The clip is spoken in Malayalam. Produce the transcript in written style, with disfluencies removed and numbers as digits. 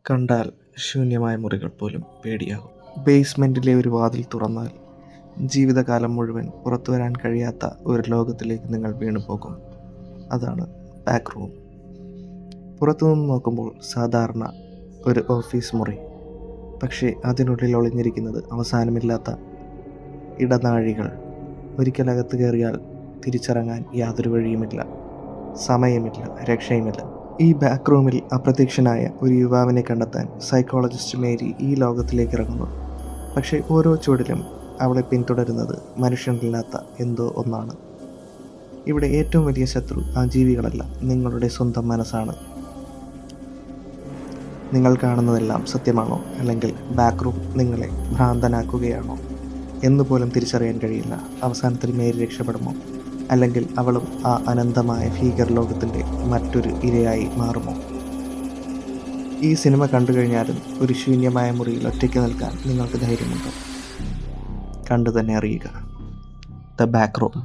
കണ്ടാൽ ശൂന്യമായ മുറികൾ പോലും പേടിയാകും. ബേസ്മെൻറ്റിലെ ഒരു വാതിൽ തുറന്നാൽ ജീവിതകാലം മുഴുവൻ പുറത്തു വരാൻ കഴിയാത്ത ഒരു ലോകത്തിലേക്ക് നിങ്ങൾ വീണുപോകും. അതാണ് ബാക്ക് റൂം. പുറത്തുനിന്ന് നോക്കുമ്പോൾ സാധാരണ ഒരു ഓഫീസ് മുറി, പക്ഷേ അതിനുള്ളിൽ ഒളിഞ്ഞിരിക്കുന്നത് അവസാനമില്ലാത്ത ഇടനാഴികൾ. ഒരിക്കലകത്ത് കയറിയാൽ തിരിച്ചിറങ്ങാൻ യാതൊരു വഴിയുമില്ല, സമയമില്ല, രക്ഷയുമില്ല. ഈ ബാക്ക് റൂമിൽ അപ്രത്യക്ഷനായ ഒരു യുവാവിനെ കണ്ടെത്താൻ സൈക്കോളജിസ്റ്റ് മേരി ഈ ലോകത്തിലേക്ക് ഇറങ്ങുന്നു. പക്ഷേ ഓരോ ചുവടിലും അവളെ പിന്തുടരുന്നത് മനുഷ്യനില്ലാത്ത എന്തോ ഒന്നാണ്. ഇവിടെ ഏറ്റവും വലിയ ശത്രു ആ ജീവികളല്ല, നിങ്ങളുടെ സ്വന്തം മനസ്സാണ്. നിങ്ങൾ കാണുന്നതെല്ലാം സത്യമാണോ, അല്ലെങ്കിൽ ബാക്ക് റൂം നിങ്ങളെ ഭ്രാന്തനാക്കുകയാണോ എന്നുപോലും തിരിച്ചറിയാൻ കഴിയില്ല. അവസാനത്തിൽ മേരി രക്ഷപ്പെടുമോ, അല്ലെങ്കിൽ അവളും ആ അനന്തമായ ഭീകര ലോകത്തിൻ്റെ മറ്റൊരു ഇരയായി മാറുമോ? ഈ സിനിമ കണ്ടു കഴിഞ്ഞാലും ഒരു ശൂന്യമായ മുറിയിൽ ഒറ്റയ്ക്ക് നിൽക്കാൻ നിങ്ങൾക്ക് ധൈര്യമുണ്ടോ? കണ്ടു തന്നെ അറിയുക. The back room.